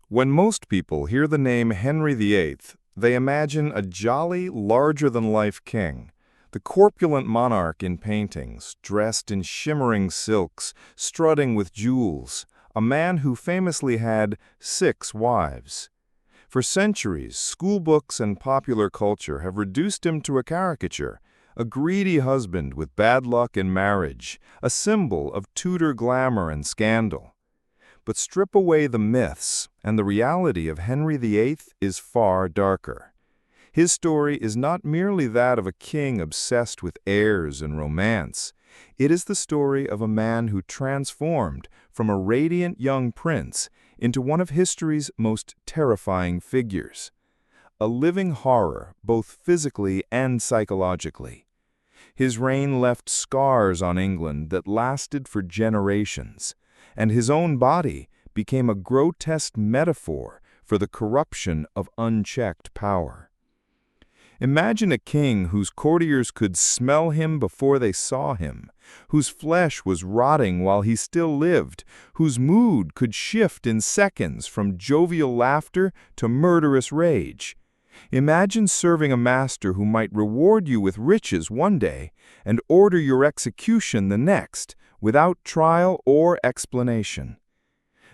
When most people hear the name Henry VIII, they imagine a jolly, larger-than-life king, the corpulent monarch in paintings, dressed in shimmering silks, strutting with jewels, a man who famously had 6 wives. For centuries, schoolbooks and popular culture have reduced him to a caricature, a greedy husband with bad luck in marriage, a symbol of Tudor glamour and scandal. But strip away the myths, and the reality of Henry VIII is far darker. His story is not merely that of a king obsessed with airs and romance. It is the story of a man who transformed from a radiant young prince into one of history's most terrifying figures. A living horror, both physically and psychologically. His reign left scars on England that lasted for generations, and his own body became a grotesque metaphor for the corruption of unchecked power. Imagine a king whose courtiers could smell him before they saw him, whose flesh was rotting while he still lived, whose mood could shift in seconds from jovial laughter to murderous rage. Imagine serving a master who might reward you with riches one day and order your execution the next, without trial or explanation.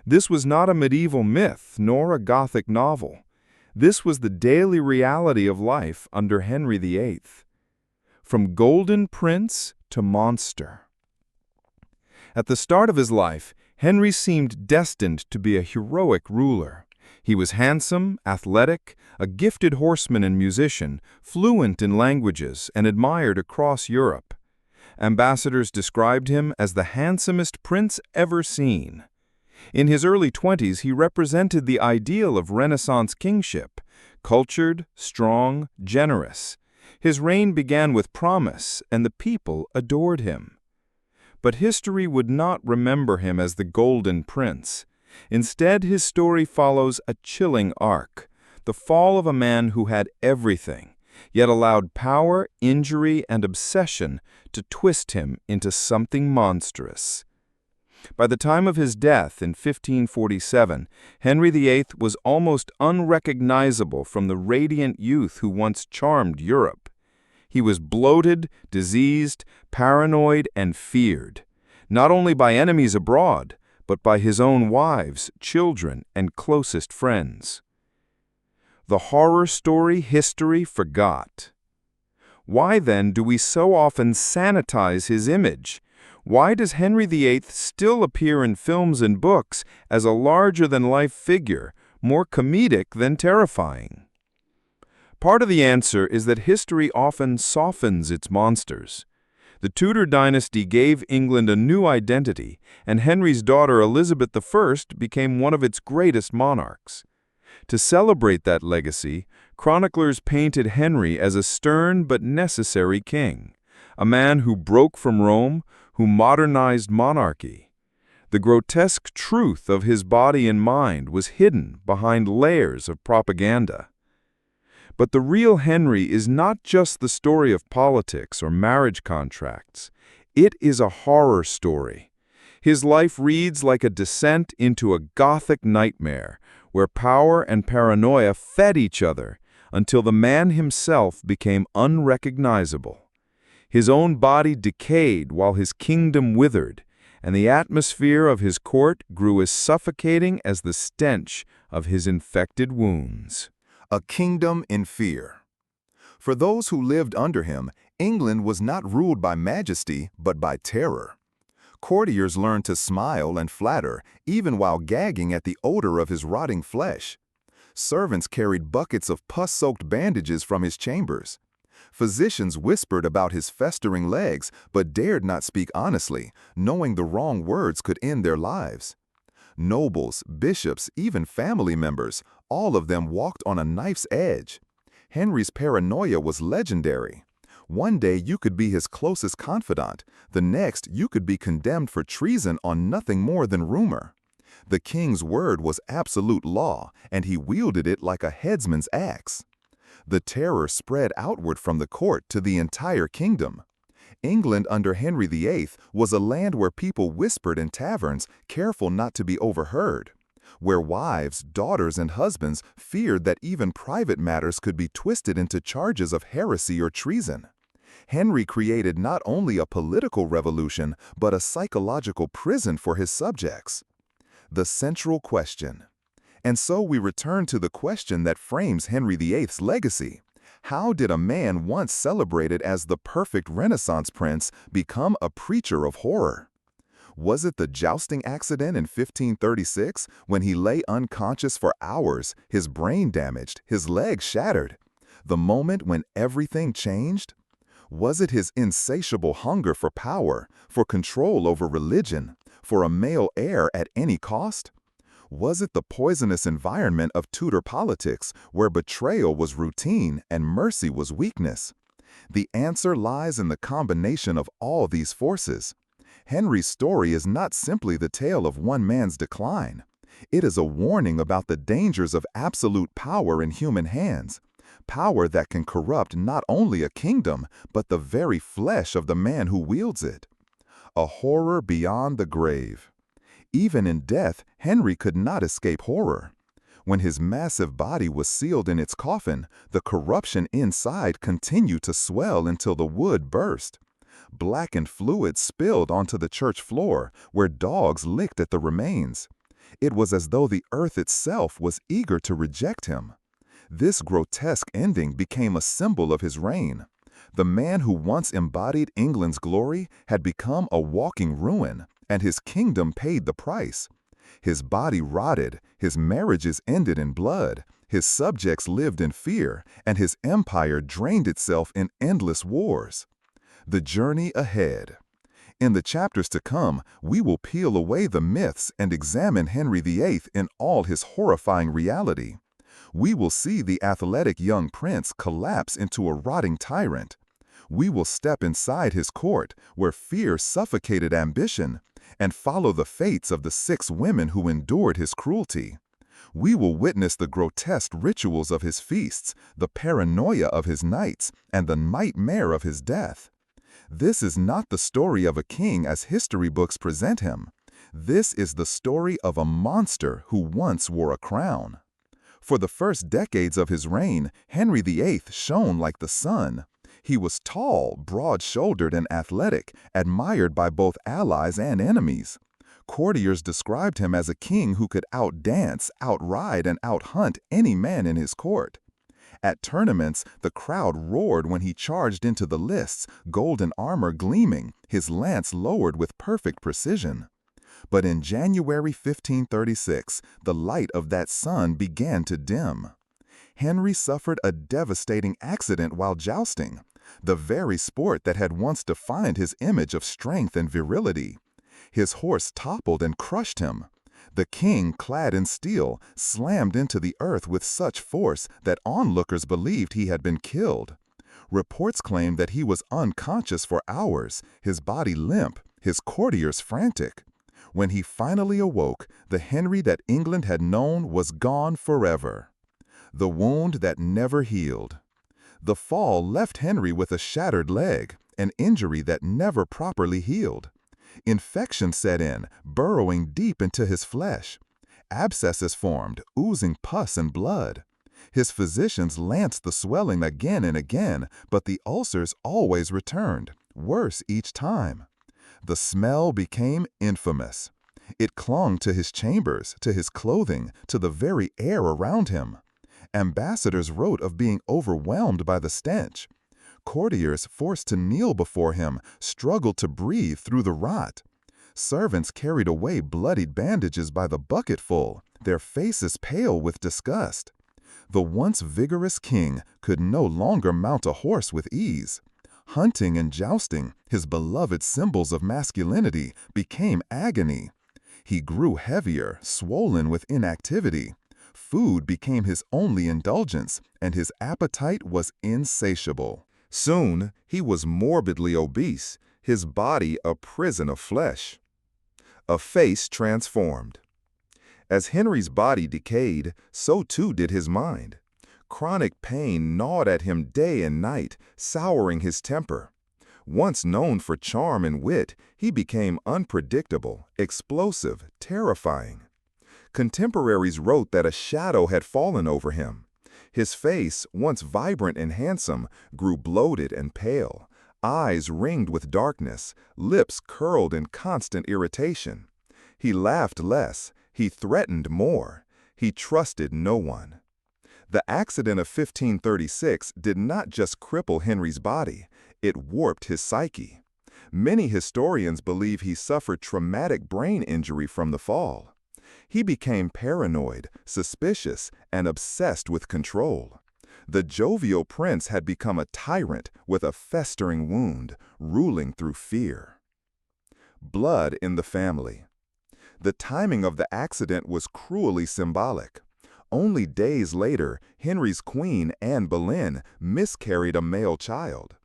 This was not a medieval myth nor a Gothic novel. This was the daily reality of life under Henry VIII. From golden prince to monster. At the start of his life, Henry seemed destined to be a heroic ruler. He was handsome, athletic, a gifted horseman and musician, fluent in languages, and admired across Europe. Ambassadors described him as the handsomest prince ever seen. In his early 20s, he represented the ideal of Renaissance kingship, cultured, strong, generous. His reign began with promise, and the people adored him. But history would not remember him as the Golden Prince. Instead, his story follows a chilling arc, the fall of a man who had everything, yet allowed power, injury, and obsession to twist him into something monstrous. By the time of his death in 1547, Henry VIII was almost unrecognizable from the radiant youth who once charmed Europe. He was bloated, diseased, paranoid, and feared, not only by enemies abroad, but by his own wives, children, and closest friends. The horror story history forgot. Why then do we so often sanitize his image? Why does Henry VIII still appear in films and books as a larger-than-life figure, more comedic than terrifying? Part of the answer is that history often softens its monsters. The Tudor dynasty gave England a new identity, and Henry's daughter Elizabeth I became one of its greatest monarchs. To celebrate that legacy, chroniclers painted Henry as a stern but necessary king, a man who broke from Rome, who modernized monarchy. The grotesque truth of his body and mind was hidden behind layers of propaganda. But the real Henry is not just the story of politics or marriage contracts. It is a horror story. His life reads like a descent into a Gothic nightmare, where power and paranoia fed each other until the man himself became unrecognizable. His own body decayed while his kingdom withered, and the atmosphere of his court grew as suffocating as the stench of his infected wounds. A kingdom in fear. For those who lived under him, England was not ruled by majesty, but by terror. Courtiers learned to smile and flatter, even while gagging at the odor of his rotting flesh. Servants carried buckets of pus-soaked bandages from his chambers. Physicians whispered about his festering legs, but dared not speak honestly, knowing the wrong words could end their lives. Nobles, bishops, even family members, all of them walked on a knife's edge. Henry's paranoia was legendary. One day you could be his closest confidant, the next you could be condemned for treason on nothing more than rumor. The king's word was absolute law, and he wielded it like a headsman's axe. The terror spread outward from the court to the entire kingdom. England under Henry VIII was a land where people whispered in taverns, careful not to be overheard. where wives, daughters, and husbands feared that even private matters could be twisted into charges of heresy or treason. Henry created not only a political revolution, but a psychological prison for his subjects. The central question. And so we return to the question that frames Henry VIII's legacy. How did a man once celebrated as the perfect Renaissance prince become a preacher of horror? Was it the jousting accident in 1536 when he lay unconscious for hours, his brain damaged, his legs shattered? The moment when everything changed? Was it his insatiable hunger for power, for control over religion, for a male heir at any cost? Was it the poisonous environment of Tudor politics, where betrayal was routine and mercy was weakness? The answer lies in the combination of all these forces. Henry's story is not simply the tale of one man's decline. It is a warning about the dangers of absolute power in human hands, power that can corrupt not only a kingdom, but the very flesh of the man who wields it. A horror beyond the grave. Even in death, Henry could not escape horror. When his massive body was sealed in its coffin, the corruption inside continued to swell until the wood burst. Blackened fluid spilled onto the church floor, where dogs licked at the remains. It was as though the earth itself was eager to reject him. This grotesque ending became a symbol of his reign. The man who once embodied England's glory had become a walking ruin, and his kingdom paid the price. His body rotted, his marriages ended in blood, his subjects lived in fear, and his empire drained itself in endless wars. The journey ahead. In the chapters to come, we will peel away the myths and examine Henry VIII in all his horrifying reality. We will see the athletic young prince collapse into a rotting tyrant. We will step inside his court, where fear suffocated ambition, and follow the fates of the 6 women who endured his cruelty. We will witness the grotesque rituals of his feasts, the paranoia of his nights, and the nightmare of his death. This is not the story of a king as history books present him. This is the story of a monster who once wore a crown. For the first decades of his reign, Henry VIII shone like the sun. He was tall, broad-shouldered, and athletic, admired by both allies and enemies. Courtiers described him as a king who could outdance, outride, and outhunt any man in his court. At tournaments, the crowd roared when he charged into the lists, golden armor gleaming, his lance lowered with perfect precision. But in January 1536, the light of that sun began to dim. Henry suffered a devastating accident while jousting, the very sport that had once defined his image of strength and virility. His horse toppled and crushed him. The king, clad in steel, slammed into the earth with such force that onlookers believed he had been killed. Reports claimed that he was unconscious for hours, his body limp, his courtiers frantic. When he finally awoke, the Henry that England had known was gone forever. The wound that never healed. The fall left Henry with a shattered leg, an injury that never properly healed. Infection set in, burrowing deep into his flesh. Abscesses formed, oozing pus and blood. His physicians lanced the swelling again and again, but the ulcers always returned, worse each time. The smell became infamous. It clung to his chambers, to his clothing, to the very air around him. Ambassadors wrote of being overwhelmed by the stench. Courtiers, forced to kneel before him, struggled to breathe through the rot. Servants carried away bloodied bandages by the bucketful, their faces pale with disgust. The once vigorous king could no longer mount a horse with ease. Hunting and jousting, his beloved symbols of masculinity, became agony. He grew heavier, swollen with inactivity. Food became his only indulgence, and his appetite was insatiable. Soon, he was morbidly obese, his body a prison of flesh. A face transformed. As Henry's body decayed, so too did his mind. Chronic pain gnawed at him day and night, souring his temper. Once known for charm and wit, he became unpredictable, explosive, terrifying. Contemporaries wrote that a shadow had fallen over him. His face, once vibrant and handsome, grew bloated and pale, eyes ringed with darkness, lips curled in constant irritation. He laughed less, he threatened more, he trusted no one. The accident of 1536 did not just cripple Henry's body, it warped his psyche. Many historians believe he suffered traumatic brain injury from the fall. He became paranoid, suspicious, and obsessed with control. The jovial prince had become a tyrant with a festering wound, ruling through fear. Blood in the family. The timing of the accident was cruelly symbolic. Only days later, Henry's queen, Anne Boleyn, miscarried a male child.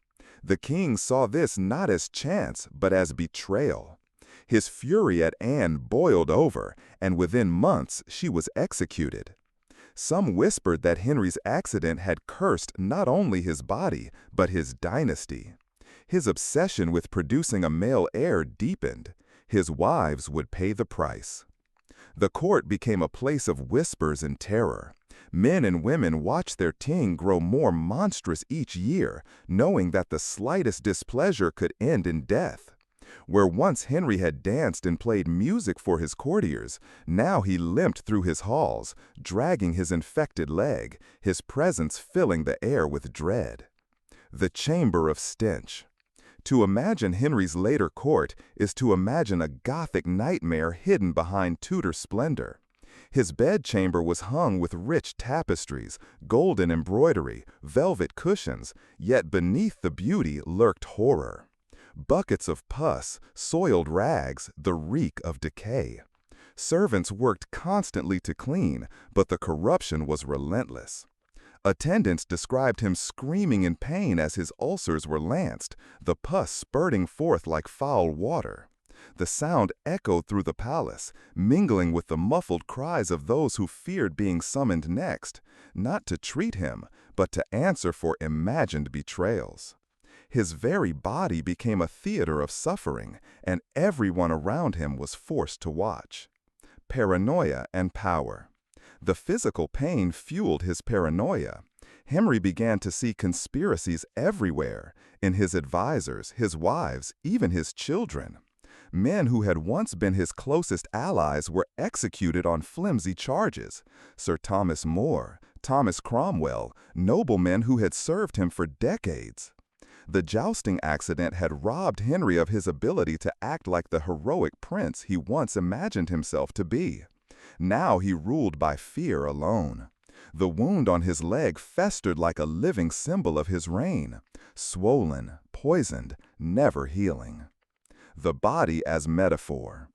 The king saw this not as chance, but as betrayal. His fury at Anne boiled over, and within months she was executed. Some whispered that Henry's accident had cursed not only his body, but his dynasty. His obsession with producing a male heir deepened. His wives would pay the price. The court became a place of whispers and terror. Men and women watched their king grow more monstrous each year, knowing that the slightest displeasure could end in death. Where once Henry had danced and played music for his courtiers, now he limped through his halls, dragging his infected leg, his presence filling the air with dread. The Chamber of Stench. To imagine Henry's later court is to imagine a Gothic nightmare hidden behind Tudor splendor. His bedchamber was hung with rich tapestries, golden embroidery, velvet cushions, yet beneath the beauty lurked horror. Buckets of pus, soiled rags, the reek of decay. Servants worked constantly to clean, but the corruption was relentless. Attendants described him screaming in pain as his ulcers were lanced, the pus spurting forth like foul water. The sound echoed through the palace, mingling with the muffled cries of those who feared being summoned next, not to treat him, but to answer for imagined betrayals. His very body became a theater of suffering, and everyone around him was forced to watch. Paranoia and power. The physical pain fueled his paranoia. Henry began to see conspiracies everywhere, in his advisors, his wives, even his children. Men who had once been his closest allies were executed on flimsy charges. Sir Thomas More, Thomas Cromwell, noblemen who had served him for decades. The jousting accident had robbed Henry of his ability to act like the heroic prince he once imagined himself to be. Now he ruled by fear alone. The wound on his leg festered like a living symbol of his reign, swollen, poisoned, never healing. The body as metaphor.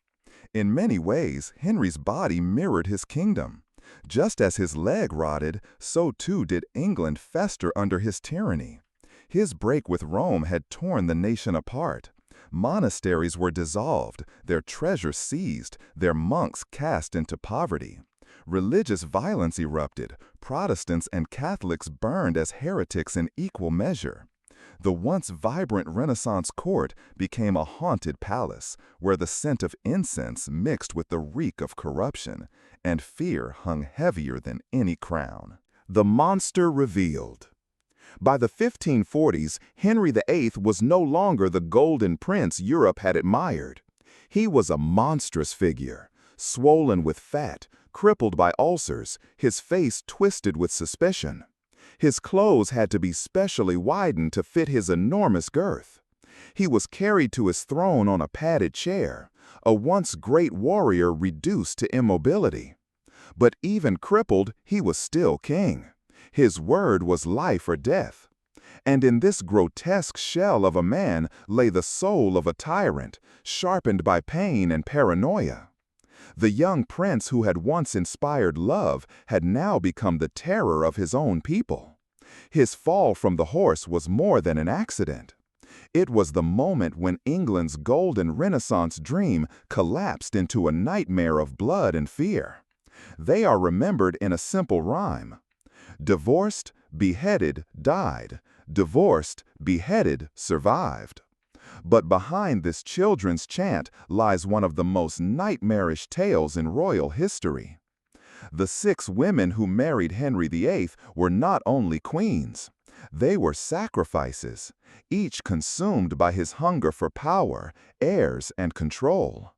In many ways, Henry's body mirrored his kingdom. Just as his leg rotted, so too did England fester under his tyranny. His break with Rome had torn the nation apart. Monasteries were dissolved, their treasures seized, their monks cast into poverty. Religious violence erupted, Protestants and Catholics burned as heretics in equal measure. The once vibrant Renaissance court became a haunted palace, where the scent of incense mixed with the reek of corruption, and fear hung heavier than any crown. The monster revealed. By the 1540s, Henry VIII was no longer the golden prince Europe had admired. He was a monstrous figure, swollen with fat, crippled by ulcers, his face twisted with suspicion. His clothes had to be specially widened to fit his enormous girth. He was carried to his throne on a padded chair, a once great warrior reduced to immobility. But even crippled, he was still king. His word was life or death. And in this grotesque shell of a man lay the soul of a tyrant, sharpened by pain and paranoia. The young prince who had once inspired love had now become the terror of his own people. His fall from the horse was more than an accident. It was the moment when England's golden Renaissance dream collapsed into a nightmare of blood and fear. They are remembered in a simple rhyme. Divorced, beheaded, died. Divorced, beheaded, survived. But behind this children's chant lies one of the most nightmarish tales in royal history. The 6 women who married Henry VIII were not only queens. They were sacrifices, each consumed by his hunger for power, heirs, and control.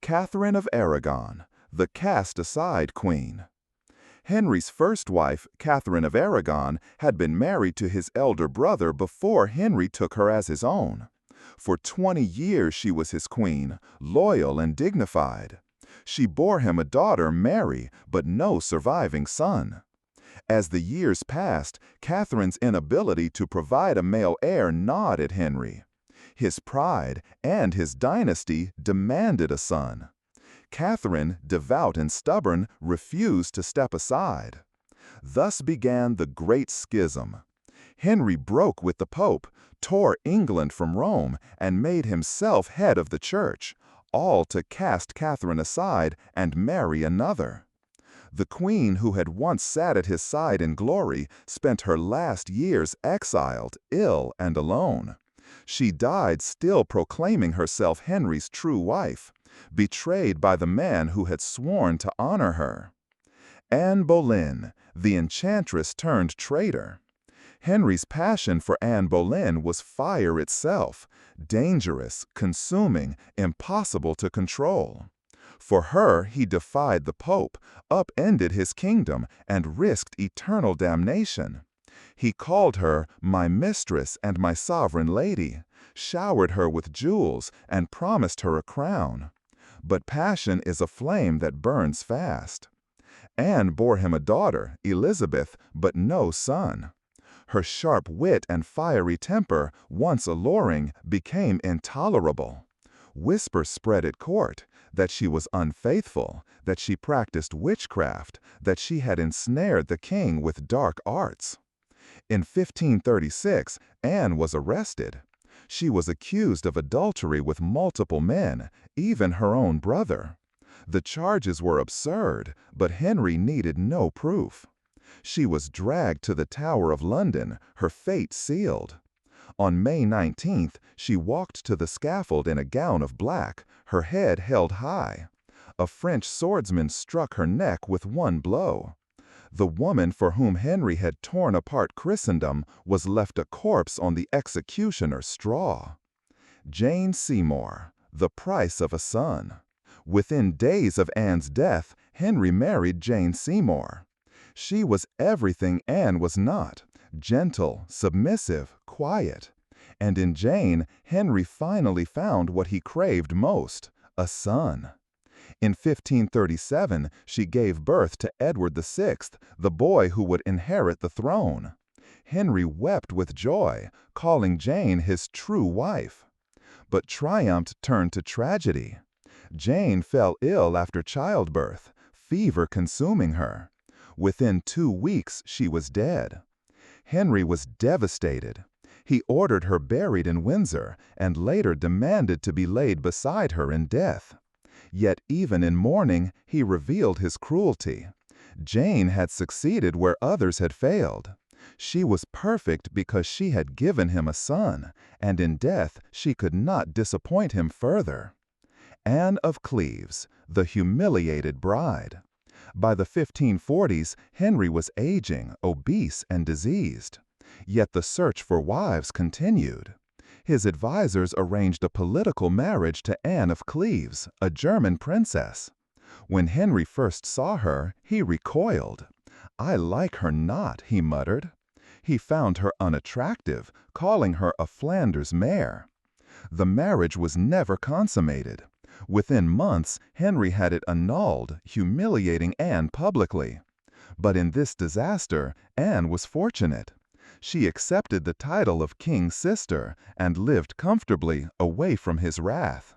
Catherine of Aragon, the cast-aside queen. Henry's first wife, Catherine of Aragon, had been married to his elder brother before Henry took her as his own. For 20 years she was his queen, loyal and dignified. She bore him a daughter, Mary, but no surviving son. As the years passed, Catherine's inability to provide a male heir gnawed at Henry. His pride and his dynasty demanded a son. Catherine, devout and stubborn, refused to step aside. Thus began the Great Schism. Henry broke with the Pope, tore England from Rome, and made himself head of the Church, all to cast Catherine aside and marry another. The queen who had once sat at his side in glory spent her last years exiled, ill, and alone. She died still proclaiming herself Henry's true wife, betrayed by the man who had sworn to honor her. Anne Boleyn, the enchantress turned traitor. Henry's passion for Anne Boleyn was fire itself, dangerous, consuming, impossible to control. For her, he defied the Pope, upended his kingdom, and risked eternal damnation. He called her my mistress and my sovereign lady, showered her with jewels, and promised her a crown. But passion is a flame that burns fast. Anne bore him a daughter, Elizabeth, but no son. Her sharp wit and fiery temper, once alluring, became intolerable. Whispers spread at court that she was unfaithful, that she practiced witchcraft, that she had ensnared the king with dark arts. In 1536, Anne was arrested. She was accused of adultery with multiple men, even her own brother. The charges were absurd, but Henry needed no proof. She was dragged to the Tower of London, her fate sealed. On May 19th, she walked to the scaffold in a gown of black, her head held high. A French swordsman struck her neck with one blow. The woman for whom Henry had torn apart Christendom was left a corpse on the executioner's straw. Jane Seymour, the price of a son. Within days of Anne's death, Henry married Jane Seymour. She was everything Anne was not, gentle, submissive, quiet. And in Jane, Henry finally found what he craved most, a son. In 1537, she gave birth to Edward VI, the boy who would inherit the throne. Henry wept with joy, calling Jane his true wife. But triumph turned to tragedy. Jane fell ill after childbirth, fever consuming her. Within 2 weeks, she was dead. Henry was devastated. He ordered her buried in Windsor and later demanded to be laid beside her in death. Yet even in mourning, he revealed his cruelty. Jane had succeeded where others had failed. She was perfect because she had given him a son, and in death she could not disappoint him further. Anne of Cleves, the humiliated bride. By the 1540s, Henry was aging, obese, and diseased. Yet the search for wives continued. His advisors arranged a political marriage to Anne of Cleves, a German princess. When Henry first saw her, he recoiled. "I like her not," he muttered. He found her unattractive, calling her a Flanders mare. The marriage was never consummated. Within months, Henry had it annulled, humiliating Anne publicly. But in this disaster, Anne was fortunate. She accepted the title of king's sister and lived comfortably away from his wrath.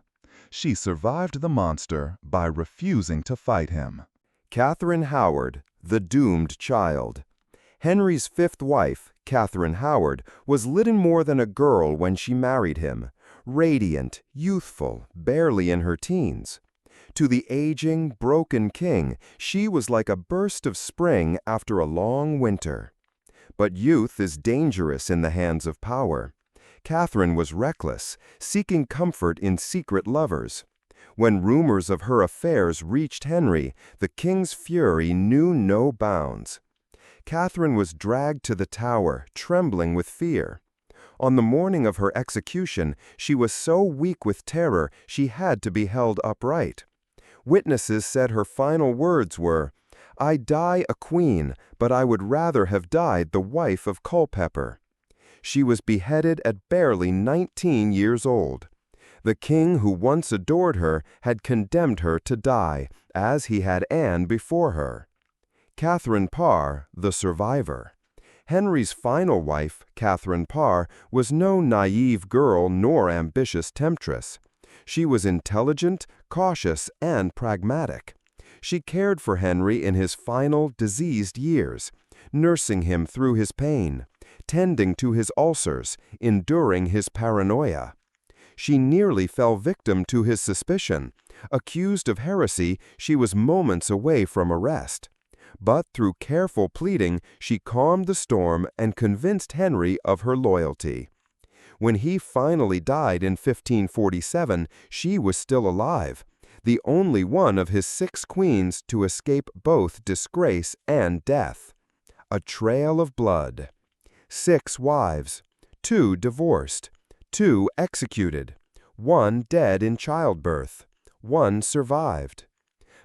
She survived the monster by refusing to fight him. Catherine Howard, the doomed child. Henry's fifth wife, Catherine Howard, was little more than a girl when she married him, radiant, youthful, barely in her teens. To the aging, broken king, she was like a burst of spring after a long winter. But youth is dangerous in the hands of power. Catherine was reckless, seeking comfort in secret lovers. When rumors of her affairs reached Henry, the king's fury knew no bounds. Catherine was dragged to the Tower, trembling with fear. On the morning of her execution, she was so weak with terror she had to be held upright. Witnesses said her final words were, "I die a queen, but I would rather have died the wife of Culpeper." She was beheaded at barely 19 years old. The king who once adored her had condemned her to die, as he had Anne before her. Catherine Parr, the survivor. Henry's final wife, Catherine Parr, was no naive girl nor ambitious temptress. She was intelligent, cautious, and pragmatic. She cared for Henry in his final, diseased years, nursing him through his pain, tending to his ulcers, enduring his paranoia. She nearly fell victim to his suspicion. Accused of heresy, she was moments away from arrest. But through careful pleading, she calmed the storm and convinced Henry of her loyalty. When he finally died in 1547, she was still alive, the only one of his 6 queens to escape both disgrace and death. A trail of blood. 6 wives, 2 divorced, 2 executed, 1 dead in childbirth, 1 survived.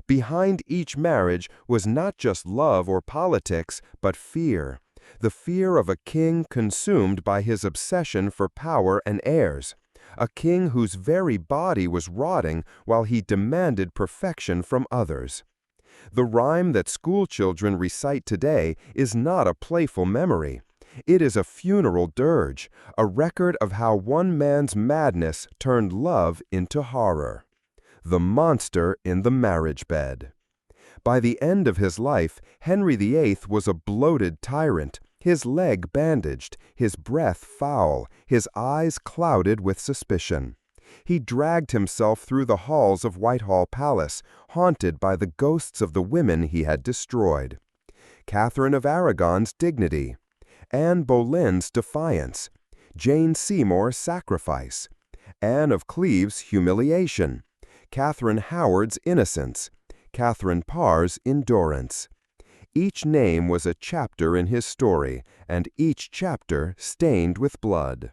Behind each marriage was not just love or politics, but fear. The fear of a king consumed by his obsession for power and heirs. A king whose very body was rotting while he demanded perfection from others. The rhyme that schoolchildren recite today is not a playful memory. It is a funeral dirge, a record of how one man's madness turned love into horror. The monster in the marriage bed. By the end of his life, Henry VIII was a bloated tyrant, his leg bandaged, his breath foul, his eyes clouded with suspicion. He dragged himself through the halls of Whitehall Palace, haunted by the ghosts of the women he had destroyed. Catherine of Aragon's dignity, Anne Boleyn's defiance, Jane Seymour's sacrifice, Anne of Cleves' humiliation, Catherine Howard's innocence, Catherine Parr's endurance. Each name was a chapter in his story, and each chapter stained with blood.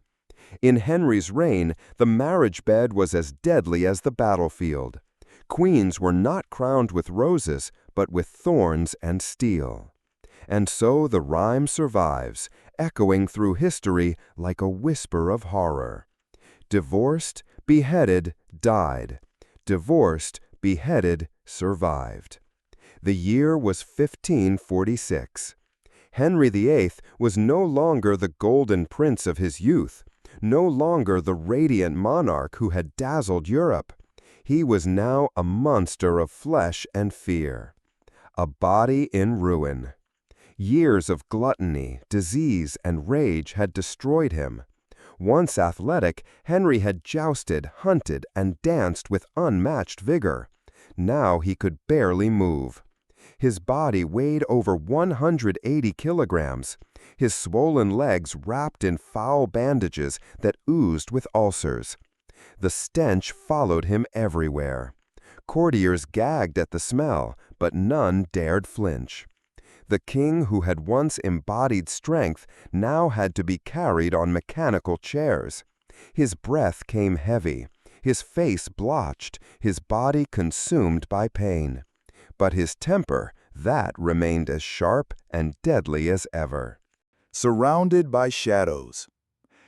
In Henry's reign, the marriage bed was as deadly as the battlefield. Queens were not crowned with roses, but with thorns and steel. And so the rhyme survives, echoing through history like a whisper of horror. Divorced, beheaded, died. Divorced, beheaded, survived. The year was 1546. Henry VIII was no longer the golden prince of his youth, no longer the radiant monarch who had dazzled Europe. He was now a monster of flesh and fear, a body in ruin. Years of gluttony, disease, and rage had destroyed him. Once athletic, Henry had jousted, hunted, and danced with unmatched vigor. Now he could barely move. His body weighed over 180 kilograms, his swollen legs wrapped in foul bandages that oozed with ulcers. The stench followed him everywhere. Courtiers gagged at the smell, but none dared flinch. The king who had once embodied strength now had to be carried on mechanical chairs. His breath came heavy, his face blotched, his body consumed by pain. But his temper, that remained as sharp and deadly as ever. Surrounded by shadows.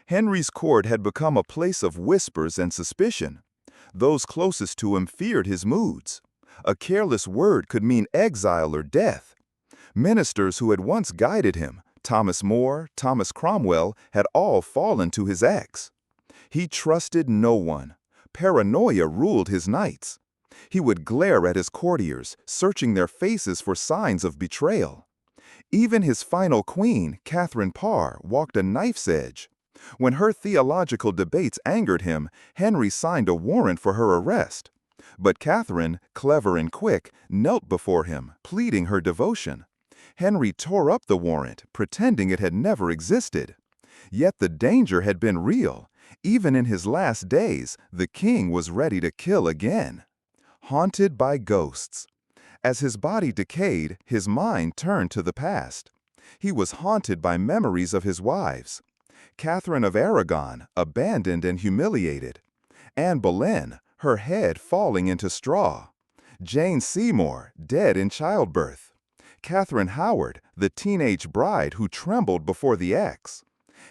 Henry's court had become a place of whispers and suspicion. Those closest to him feared his moods. A careless word could mean exile or death. Ministers who had once guided him, Thomas More, Thomas Cromwell, had all fallen to his axe. He trusted no one. Paranoia ruled his nights. He would glare at his courtiers, searching their faces for signs of betrayal. Even his final queen, Catherine Parr, walked a knife's edge. When her theological debates angered him, Henry signed a warrant for her arrest. But Catherine, clever and quick, knelt before him, pleading her devotion. Henry tore up the warrant, pretending it had never existed. Yet the danger had been real. Even in his last days, the king was ready to kill again. haunted by ghosts. As his body decayed, his mind turned to the past. He was haunted by memories of his wives. Catherine of Aragon, abandoned and humiliated. Anne Boleyn, her head falling into straw. Jane Seymour, dead in childbirth. Catherine Howard, the teenage bride who trembled before the ex.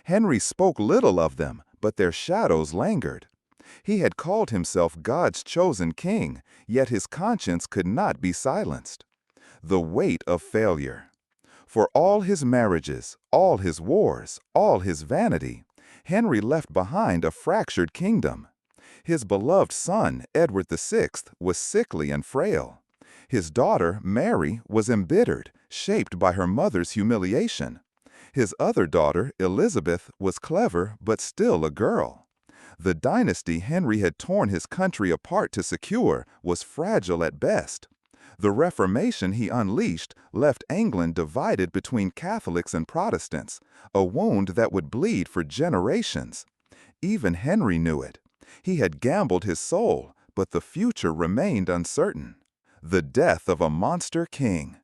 Henry spoke little of them, but their shadows lingered. He had called himself God's chosen king, yet his conscience could not be silenced. The weight of failure. For all his marriages, all his wars, all his vanity, Henry left behind a fractured kingdom. His beloved son, Edward VI, was sickly and frail. His daughter, Mary, was embittered, shaped by her mother's humiliation. His other daughter, Elizabeth, was clever but still a girl. The dynasty Henry had torn his country apart to secure was fragile at best. The Reformation he unleashed left England divided between Catholics and Protestants, a wound that would bleed for generations. Even Henry knew it. He had gambled his soul, but the future remained uncertain. The death of a monster king.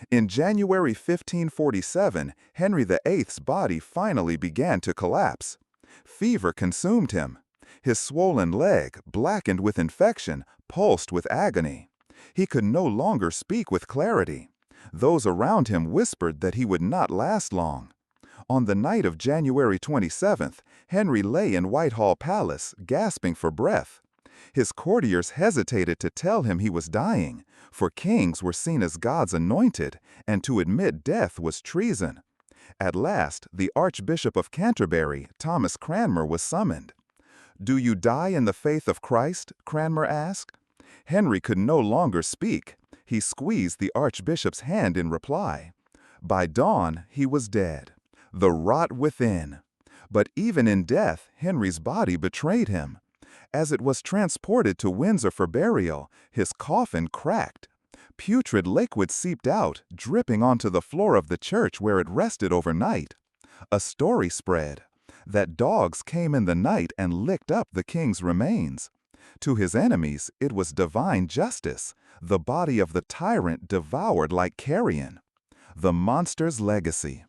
In January 1547, Henry VIII's body finally began to collapse. Fever consumed him. His swollen leg, blackened with infection, pulsed with agony. He could no longer speak with clarity. Those around him whispered that he would not last long. On the night of January 27th, Henry lay in Whitehall Palace, gasping for breath. His courtiers hesitated to tell him he was dying, for kings were seen as God's anointed, and to admit death was treason. At last, the Archbishop of Canterbury, Thomas Cranmer, was summoned. "Do you die in the faith of Christ?" Cranmer asked. Henry could no longer speak. He squeezed the Archbishop's hand in reply. By dawn, he was dead. The rot within. But even in death, Henry's body betrayed him. As it was transported to Windsor for burial, his coffin cracked. Putrid liquid seeped out, dripping onto the floor of the church where it rested overnight. A story spread that dogs came in the night and licked up the king's remains. To his enemies, it was divine justice, the body of the tyrant devoured like carrion. The monster's legacy.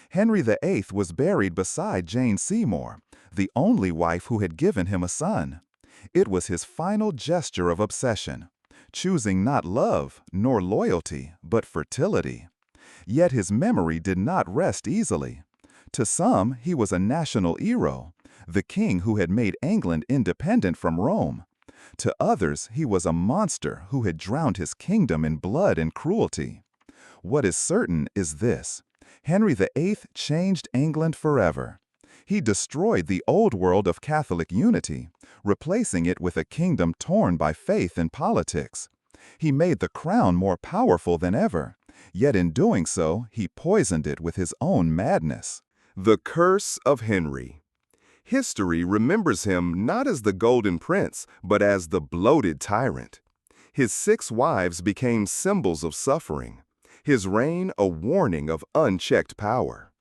Henry VIII was buried beside Jane Seymour, the only wife who had given him a son. It was his final gesture of obsession, choosing not love nor loyalty, but fertility. Yet his memory did not rest easily. To some, he was a national hero, the king who had made England independent from Rome. To others, he was a monster who had drowned his kingdom in blood and cruelty. What is certain is this: Henry VIII changed England forever. He destroyed the old world of Catholic unity, replacing it with a kingdom torn by faith and politics. He made the crown more powerful than ever, yet in doing so, he poisoned it with his own madness. The curse of Henry. History remembers him not as the Golden Prince, but as the bloated tyrant. His 6 wives became symbols of suffering, his reign a warning of unchecked power.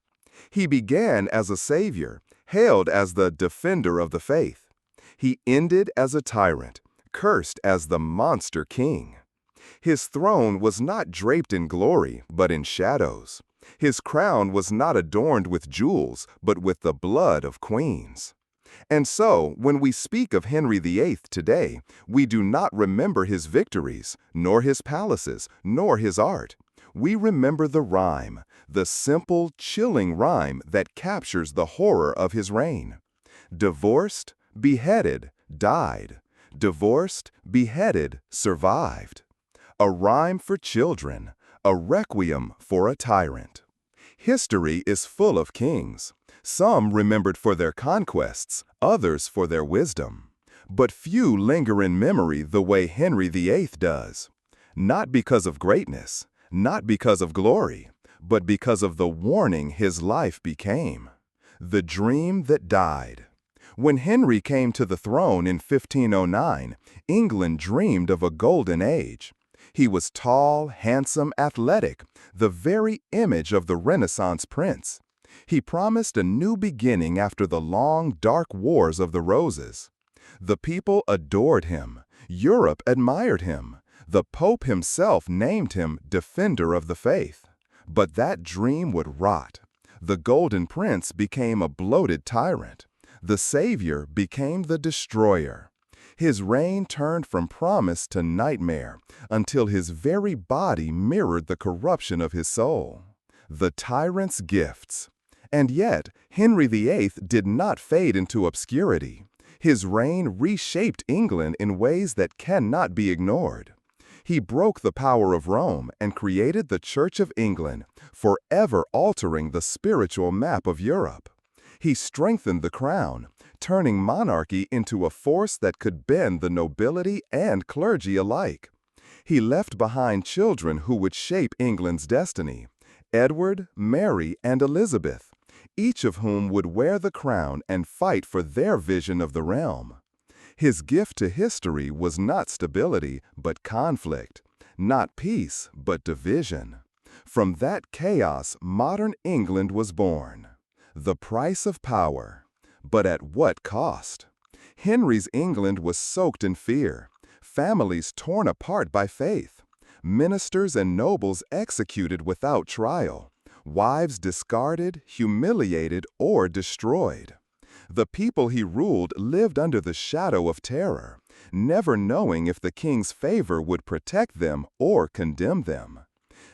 He began as a savior, hailed as the defender of the faith. He ended as a tyrant, cursed as the monster king. His throne was not draped in glory, but in shadows. His crown was not adorned with jewels, but with the blood of queens. And so, when we speak of Henry VIII today, we do not remember his victories, nor his palaces, nor his art. We remember the rhyme, the simple, chilling rhyme that captures the horror of his reign. Divorced, beheaded, died. Divorced, beheaded, survived. A rhyme for children, a requiem for a tyrant. History is full of kings. Some remembered for their conquests, others for their wisdom. But few linger in memory the way Henry VIII does. Not because of greatness, not because of glory, but because of the warning his life became. The dream that died. When Henry came to the throne in 1509, England dreamed of a golden age. He was tall, handsome, athletic, the very image of the Renaissance prince. He promised a new beginning after the long, dark wars of the Roses. The people adored him, Europe admired him. The Pope himself named him Defender of the Faith. But that dream would rot. The Golden Prince became a bloated tyrant. The Savior became the destroyer. His reign turned from promise to nightmare until his very body mirrored the corruption of his soul. The tyrant's gifts. And yet, Henry VIII did not fade into obscurity. His reign reshaped England in ways that cannot be ignored. He broke the power of Rome and created the Church of England, forever altering the spiritual map of Europe. He strengthened the crown, turning monarchy into a force that could bend the nobility and clergy alike. He left behind children who would shape England's destiny: Edward, Mary, and Elizabeth, each of whom would wear the crown and fight for their vision of the realm. His gift to history was not stability, but conflict, not peace, but division. From that chaos, modern England was born. The price of power. But at what cost? Henry's England was soaked in fear, families torn apart by faith, ministers and nobles executed without trial, wives discarded, humiliated, or destroyed. The people he ruled lived under the shadow of terror, never knowing if the king's favor would protect them or condemn them.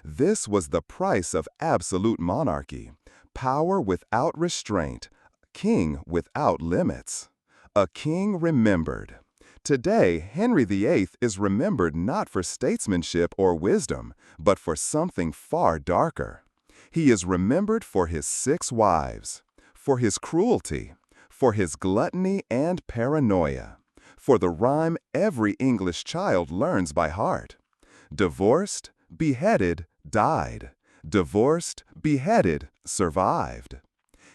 This was the price of absolute monarchy: power without restraint, king without limits. A king remembered. Today, Henry VIII is remembered not for statesmanship or wisdom, but for something far darker. He is remembered for his 6 wives, for his cruelty, for his gluttony and paranoia, for the rhyme every English child learns by heart: divorced, beheaded, died. Divorced, beheaded, survived.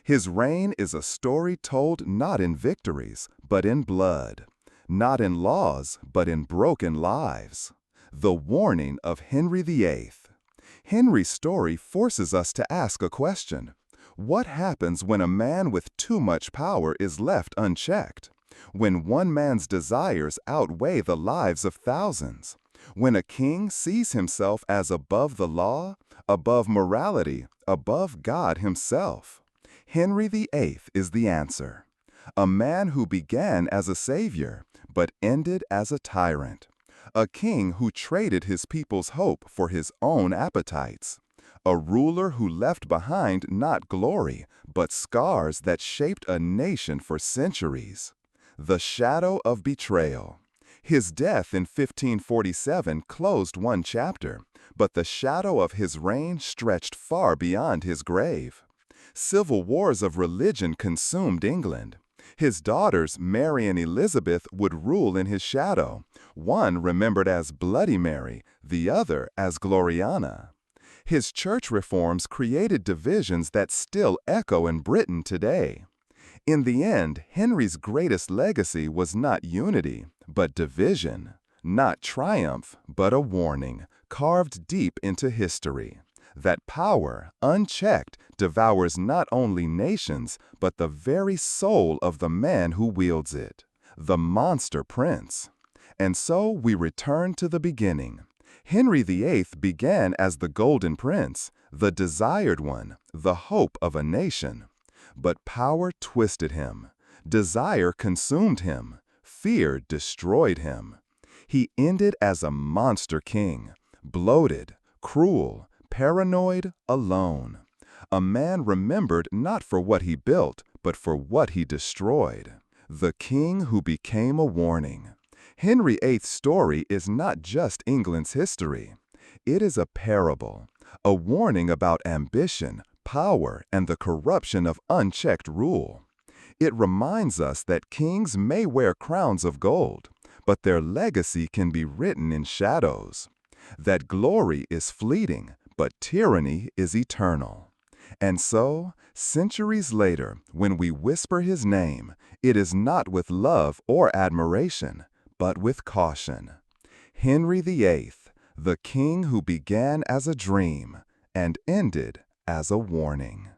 His reign is a story told not in victories, but in blood, not in laws, but in broken lives. The warning of Henry VIII. Henry's story forces us to ask a question. What happens when a man with too much power is left unchecked? When one man's desires outweigh the lives of thousands? When a king sees himself as above the law, above morality, above God himself? Henry VIII is the answer. A man who began as a savior, but ended as a tyrant. A king who traded his people's hope for his own appetites. A ruler who left behind not glory, but scars that shaped a nation for centuries. The shadow of betrayal. His death in 1547 closed one chapter, but the shadow of his reign stretched far beyond his grave. Civil wars of religion consumed England. His daughters, Mary and Elizabeth, would rule in his shadow, one remembered as Bloody Mary, the other as Gloriana. His church reforms created divisions that still echo in Britain today. In the end, Henry's greatest legacy was not unity, but division. Not triumph, but a warning, carved deep into history. That power, unchecked, devours not only nations, but the very soul of the man who wields it, the monster prince. And so we return to the beginning. Henry VIII began as the Golden Prince, the desired one, the hope of a nation. But power twisted him. Desire consumed him. Fear destroyed him. He ended as a monster king, bloated, cruel, paranoid, alone. A man remembered not for what he built, but for what he destroyed. The king who became a warning. Henry VIII's story is not just England's history. It is a parable, a warning about ambition, power, and the corruption of unchecked rule. It reminds us that kings may wear crowns of gold, but their legacy can be written in shadows. That glory is fleeting, but tyranny is eternal. And so, centuries later, when we whisper his name, it is not with love or admiration, but with caution. Henry VIII, the king who began as a dream and ended as a warning.